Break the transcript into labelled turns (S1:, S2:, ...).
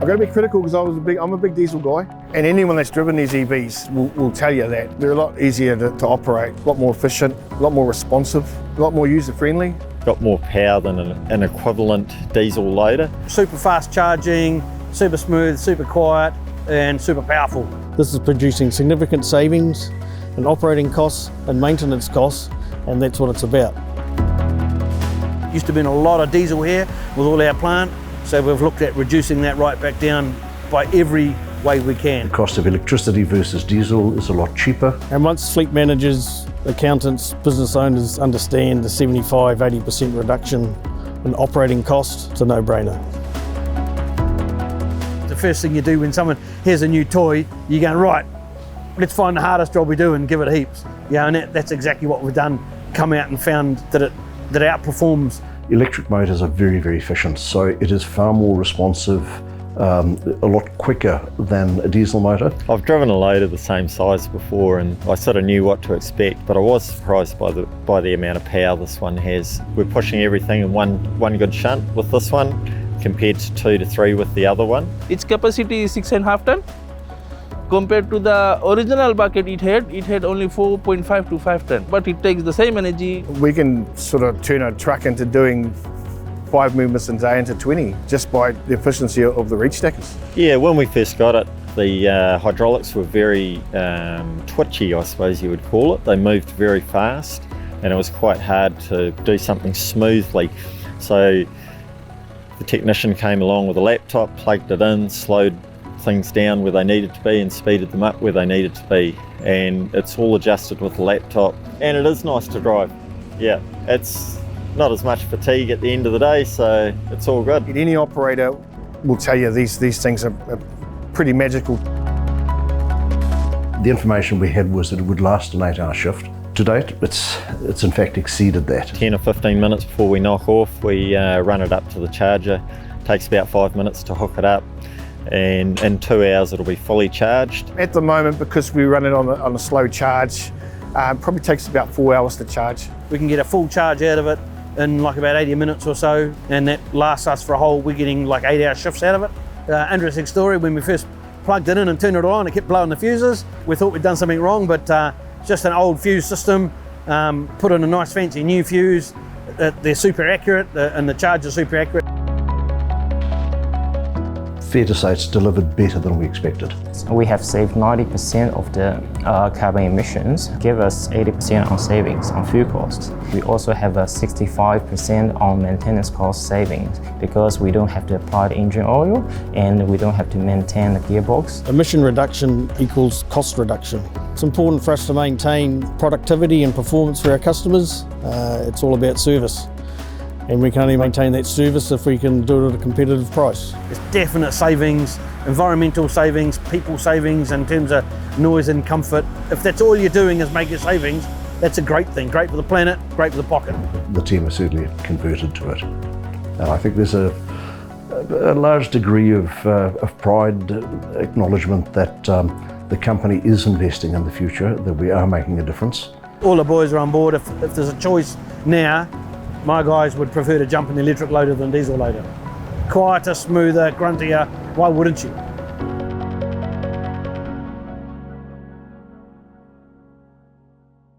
S1: I've got to be critical because I'm a big diesel guy, and anyone that's driven these EVs will tell you that they're a lot easier to operate, a lot more efficient, a lot more responsive, a lot more user-friendly.
S2: Got more power than an equivalent diesel loader.
S3: Super fast charging, super smooth, super quiet, and super powerful.
S4: This is producing significant savings in operating costs and maintenance costs, and that's what it's about.
S3: Used to be a lot of diesel here with all our plant, so we've looked at reducing that right back down by every way we can.
S5: The cost of electricity versus diesel is a lot cheaper.
S4: And once fleet managers, accountants, business owners understand the 75–80% reduction in operating costs, it's a no-brainer.
S3: The first thing you do when someone hears a new toy, you're going, right, let's find the hardest job we do and give it heaps. Yeah, and that's exactly what we've done, come out and found that it outperforms.
S5: Electric motors are very, very efficient, so it is far more responsive, a lot quicker than a diesel motor.
S2: I've driven a loader the same size before and I sort of knew what to expect, but I was surprised by the amount of power this one has. We're pushing everything in one good shunt with this one compared to 2 to 3 with the other one.
S6: Its capacity is 6.5 ton. Compared to the original bucket it had only 4.5 to 5 ton, but it takes the same energy. We
S1: can sort of turn a truck into doing 5 movements a day into 20 just by the efficiency of the reach stackers.
S2: Yeah, when we first got it, the hydraulics were very twitchy, I suppose you would call it. They moved very fast and it was quite hard to do something smoothly. So the technician came along with a laptop, plugged it in, slowed things down where they needed to be and speeded them up where they needed to be, and it's all adjusted with the laptop, and it is nice to drive. Yeah, it's not as much fatigue at the end of the day, so it's all good.
S1: Any operator will tell you these things are pretty magical.
S5: The information we had was that it would last an 8-hour shift. To date, it's in fact exceeded that.
S2: 10 or 15 minutes before we knock off, we run it up to the charger. It takes about 5 minutes to hook it up, and in 2 hours it'll be fully charged.
S1: At the moment, because we run it on a slow charge, probably takes about 4 hours to charge.
S3: We can get a full charge out of it in like about 80 minutes or so, and that lasts us for we're getting like 8-hour shifts out of it. Interesting story, when we first plugged it in and turned it on, it kept blowing the fuses. We thought we'd done something wrong, but just an old fuse system, put in a nice fancy new fuse. They're super accurate, and the charge is super accurate.
S5: Fair to say it's delivered better than we expected.
S7: We have saved 90% of the carbon emissions, give us 80% on savings on fuel costs. We also have a 65% on maintenance cost savings because we don't have to apply the engine oil and we don't have to maintain the gearbox.
S4: Emission reduction equals cost reduction. It's important for us to maintain productivity and performance for our customers. It's all about service. And we can only maintain that service if we can do it at a competitive price.
S3: There's definite savings, environmental savings, people savings in terms of noise and comfort. If that's all you're doing is making savings, that's a great thing. Great for the planet, great for the pocket.
S5: The team is certainly converted to it. And I think there's a large degree of pride, acknowledgement that the company is investing in the future, that we are making a difference.
S3: All the boys are on board. If there's a choice now, my guys would prefer to jump in the electric loader than diesel loader. Quieter, smoother, gruntier, why wouldn't you?